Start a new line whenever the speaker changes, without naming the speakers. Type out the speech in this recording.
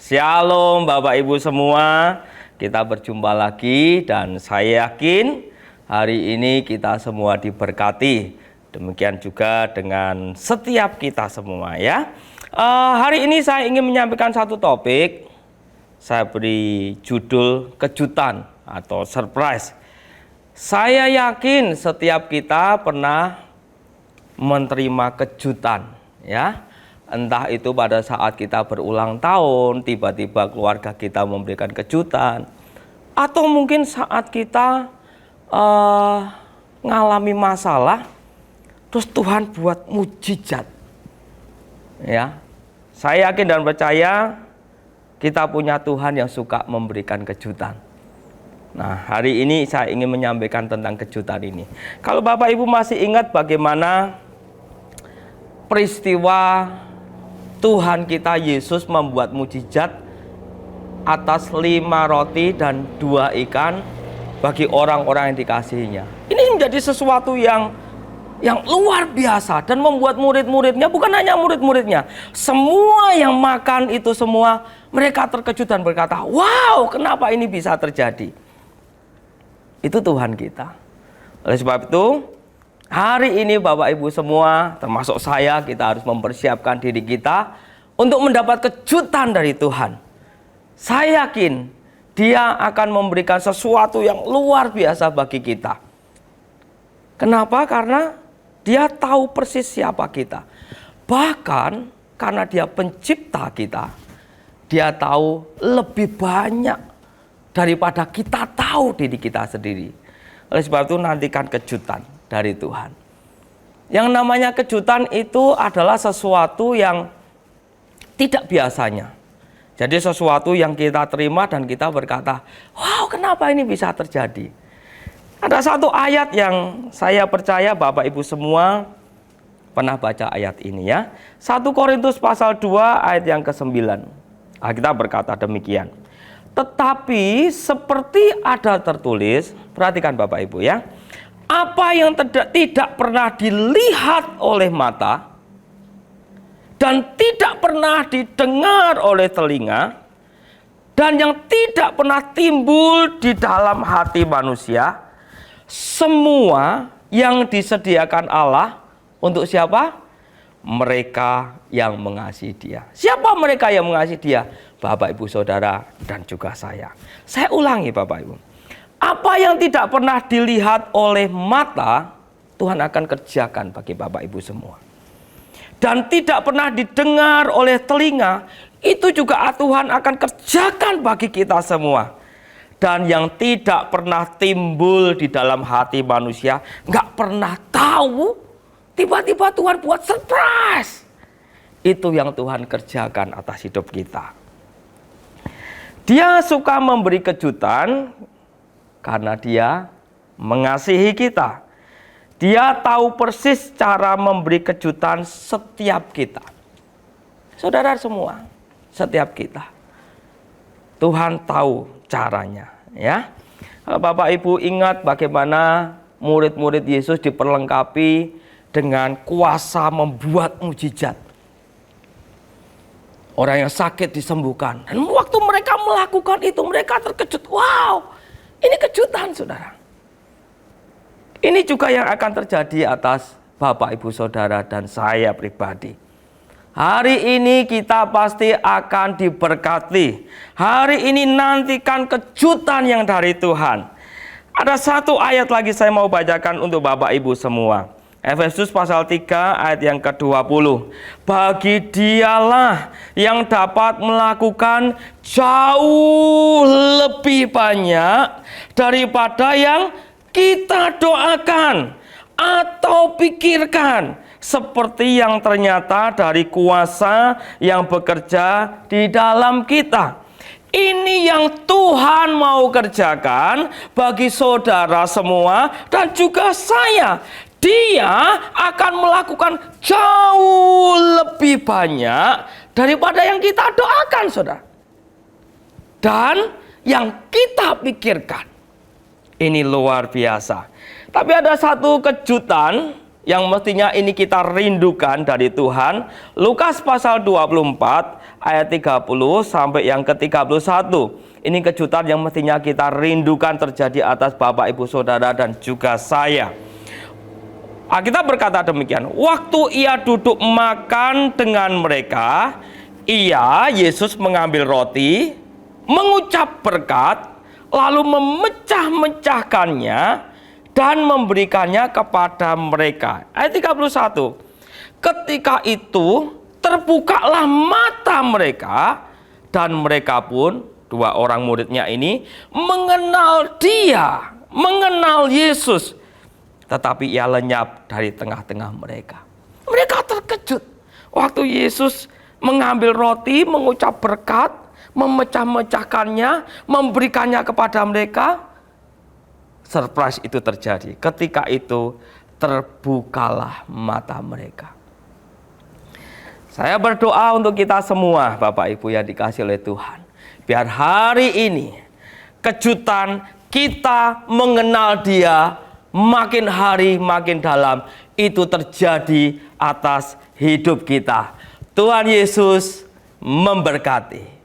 Shalom Bapak Ibu semua, kita berjumpa lagi dan saya yakin hari ini kita semua diberkati. Demikian juga dengan setiap kita semua ya. Hari ini saya ingin menyampaikan satu topik. Saya beri judul kejutan atau surprise. Saya yakin setiap kita pernah menerima kejutan ya. Entah itu pada saat kita berulang tahun, tiba-tiba keluarga kita memberikan kejutan, atau mungkin saat kita ngalami masalah, terus Tuhan buat mujizat. Ya, saya yakin dan percaya kita punya Tuhan yang suka memberikan kejutan. Nah, hari ini saya ingin menyampaikan tentang kejutan ini. Kalau Bapak Ibu masih ingat bagaimana peristiwa Tuhan kita Yesus membuat mujizat atas 5 roti dan 2 ikan bagi orang-orang yang dikasihinya. Ini menjadi sesuatu yang luar biasa dan membuat murid-muridnya, bukan hanya murid-muridnya, semua yang makan itu semua mereka terkejut dan berkata, "Wow, kenapa ini bisa terjadi?" Itu Tuhan kita. Oleh sebab itu, hari ini Bapak Ibu semua, termasuk saya, kita harus mempersiapkan diri kita untuk mendapat kejutan dari Tuhan. Saya yakin Dia akan memberikan sesuatu yang luar biasa bagi kita. Kenapa? Karena Dia tahu persis siapa kita. Bahkan karena Dia pencipta kita, Dia tahu lebih banyak daripada kita tahu diri kita sendiri. Oleh sebab itu nantikan kejutan dari Tuhan. Yang namanya kejutan itu adalah sesuatu yang tidak biasanya. Jadi sesuatu yang kita terima dan kita berkata, "Wow, kenapa ini bisa terjadi?" Ada satu ayat yang saya percaya Bapak Ibu semua pernah baca ayat ini ya. 1 Korintus pasal 2 ayat yang ke-9. Alkitab berkata demikian. Tetapi seperti ada tertulis, perhatikan Bapak Ibu ya. Apa yang tidak pernah dilihat oleh mata dan tidak pernah didengar oleh telinga dan yang tidak pernah timbul di dalam hati manusia, semua yang disediakan Allah untuk siapa? Mereka yang mengasihi Dia. Siapa mereka yang mengasihi Dia? Bapak Ibu Saudara dan juga saya. Saya ulangi Bapak Ibu. Apa yang tidak pernah dilihat oleh mata, Tuhan akan kerjakan bagi Bapak Ibu semua. Dan tidak pernah didengar oleh telinga, itu juga Tuhan akan kerjakan bagi kita semua. Dan yang tidak pernah timbul di dalam hati manusia, nggak pernah tahu, tiba-tiba Tuhan buat surprise. Itu yang Tuhan kerjakan atas hidup kita. Dia suka memberi kejutan, karena Dia mengasihi kita. Dia tahu persis cara memberi kejutan setiap kita. Saudara semua, setiap kita. Tuhan tahu caranya, ya. Kalau Bapak Ibu ingat bagaimana murid-murid Yesus diperlengkapi dengan kuasa membuat mujizat. Orang yang sakit disembuhkan. Dan waktu mereka melakukan itu, mereka terkejut. Wow! Ini kejutan, saudara. Ini juga yang akan terjadi atas Bapak, Ibu, Saudara, dan saya pribadi. Hari ini kita pasti akan diberkati. Hari ini nantikan kejutan yang dari Tuhan. Ada satu ayat lagi saya mau bacakan untuk Bapak, Ibu semua. Efesus pasal 3 ayat yang ke-20. Bagi Dialah yang dapat melakukan jauh lebih banyak daripada yang kita doakan atau pikirkan, seperti yang ternyata dari kuasa yang bekerja di dalam kita. Ini yang Tuhan mau kerjakan bagi saudara semua dan juga saya. Dia akan melakukan jauh lebih banyak daripada yang kita doakan, saudara. Dan yang kita pikirkan. Ini luar biasa. Tapi ada satu kejutan yang mestinya ini kita rindukan dari Tuhan. Lukas pasal 24 ayat 30 sampai yang ke-31. Ini kejutan yang mestinya kita rindukan terjadi atas Bapak, Ibu, Saudara, dan juga saya. Alkitab berkata demikian, waktu ia duduk makan dengan mereka, Yesus mengambil roti, mengucap berkat, lalu memecah-mecahkannya dan memberikannya kepada mereka. Ayat 31. Ketika itu terbukalah mata mereka, dan mereka pun, dua orang muridnya ini, mengenal dia, mengenal Yesus. Tetapi ia lenyap dari tengah-tengah mereka. Mereka terkejut waktu Yesus mengambil roti, mengucap berkat, memecah-mecahkannya, memberikannya kepada mereka. Surprise itu terjadi. Ketika itu terbukalah mata mereka. Saya berdoa untuk kita semua, Bapak Ibu yang dikasihi oleh Tuhan. Biar hari ini kejutan kita mengenal Dia makin hari makin dalam itu terjadi atas hidup kita. Tuhan Yesus memberkati.